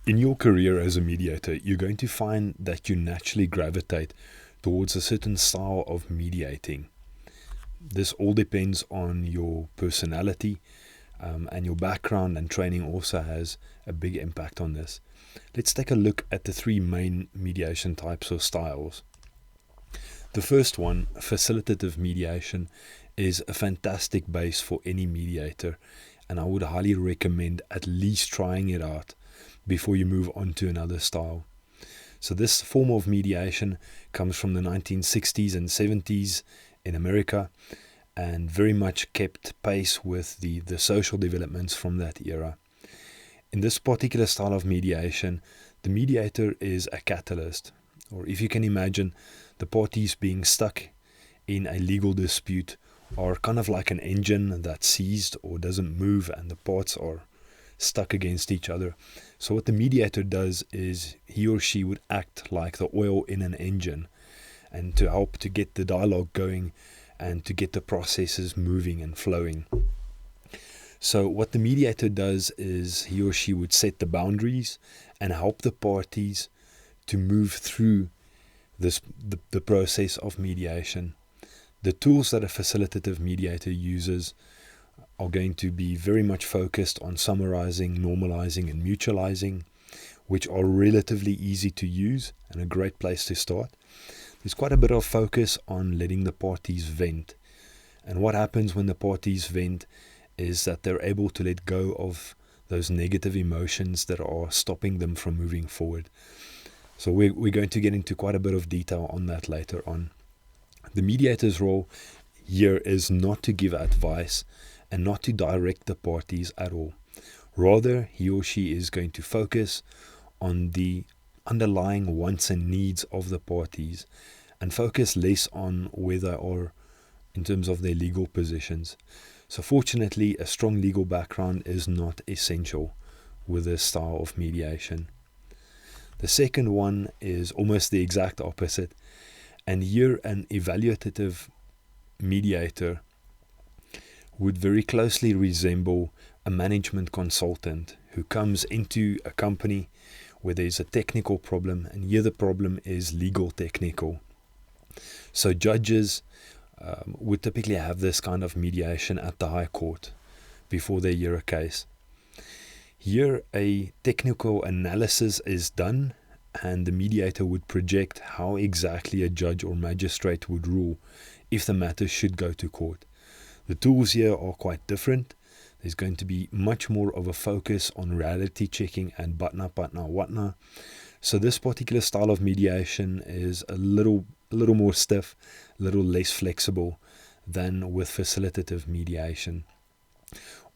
In your career as a mediator, you're going to find that you naturally gravitate towards a certain style of mediating. This all depends on your personality, and your background and training also has a big impact on this. Let's take a look at the three main mediation types or styles. The first one, facilitative mediation, is a fantastic base for any mediator, and I would highly recommend at least trying it out before you move on to another style. So this form of mediation comes from the 1960s and 70s in America, and very much kept pace with the social developments from that era. In this particular style of mediation, the mediator is a catalyst, or if you can imagine, the parties being stuck in a legal dispute are kind of like an engine that's seized or doesn't move, and the parts are stuck against each other. So what the mediator does is he or she would act like the oil in an engine, and to help to get the dialogue going and to get the processes moving and flowing. So what the mediator does is he or she would set the boundaries and help the parties to move through the process of mediation. The tools that a facilitative mediator uses are going to be very much focused on summarizing, normalizing, and mutualizing, which are relatively easy to use and a great place to start. There's quite a bit of focus on letting the parties vent. And what happens when the parties vent is that they're able to let go of those negative emotions that are stopping them from moving forward. So we're going to get into quite a bit of detail on that later on. The mediator's role here is not to give advice and not to direct the parties at all. Rather, he or she is going to focus on the underlying wants and needs of the parties and focus less on where they are in terms of their legal positions. So fortunately, a strong legal background is not essential with this style of mediation. The second one is almost the exact opposite, and here an evaluative mediator would very closely resemble a management consultant who comes into a company where there's a technical problem, and here the problem is legal technical. So judges would typically have this kind of mediation at the High Court before they hear a case. Here a technical analysis is done, and the mediator would project how exactly a judge or magistrate would rule if the matter should go to court. The tools here are quite different. There's going to be much more of a focus on reality checking and whatnot. So this particular style of mediation is a little more stiff, a little less flexible than with facilitative mediation.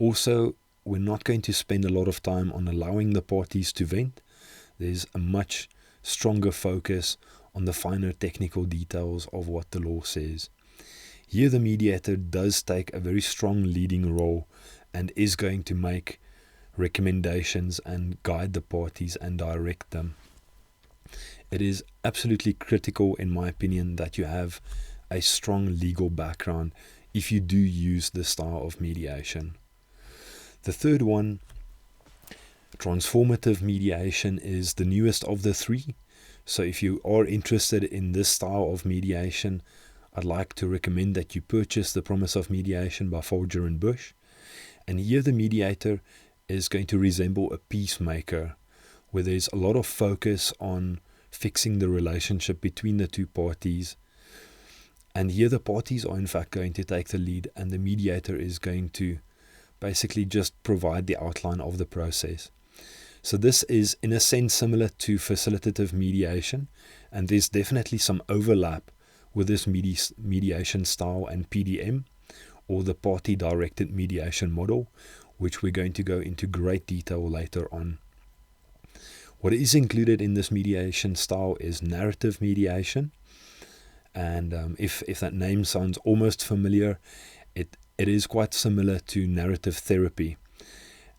Also, we're not going to spend a lot of time on allowing the parties to vent. There's a much stronger focus on the finer technical details of what the law says. Here the mediator does take a very strong leading role and is going to make recommendations and guide the parties and direct them. It is absolutely critical, in my opinion, that you have a strong legal background if you do use this style of mediation. The third one, transformative mediation, is the newest of the three. So if you are interested in this style of mediation, I'd like to recommend that you purchase The Promise of Mediation by Folger and Bush. And here the mediator is going to resemble a peacemaker, where there's a lot of focus on fixing the relationship between the two parties. And here the parties are in fact going to take the lead, and the mediator is going to basically just provide the outline of the process. So this is in a sense similar to facilitative mediation, and there's definitely some overlap with this mediation style and PDM, or the party-directed mediation model, which we're going to go into great detail later on. What is included in this mediation style is narrative mediation, and if that name sounds almost familiar, it is quite similar to narrative therapy.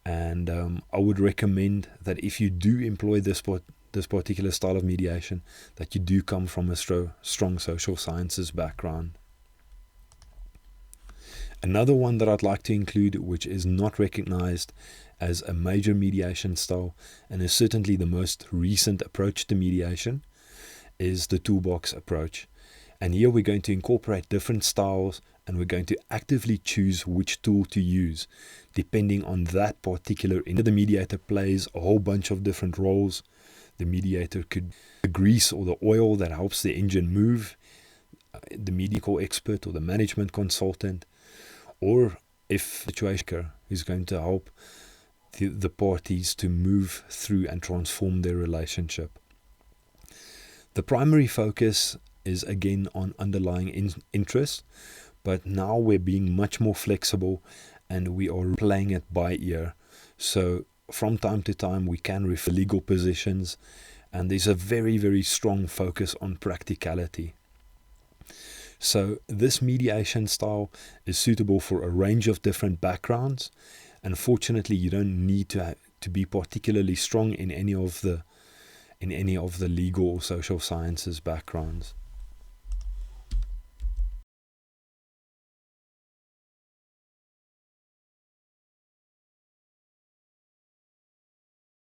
And I would recommend that if you do employ this particular style of mediation, that you do come from a strong social sciences background. Another one that I'd like to include, which is not recognized as a major mediation style, and is certainly the most recent approach to mediation, is the toolbox approach. And here we're going to incorporate different styles, and we're going to actively choose which tool to use depending on that particular. The mediator plays a whole bunch of different roles. The mediator could be the grease or the oil that helps the engine move, the medical expert or the management consultant, or if the situation is going to help the parties to move through and transform their relationship. The primary focus is again on underlying interest, but now we're being much more flexible and we are playing it by ear. So from time to time we can refer legal positions, and there's a very, very strong focus on practicality. So this mediation style is suitable for a range of different backgrounds. Unfortunately, you don't need to be particularly strong in any of the legal or social sciences backgrounds.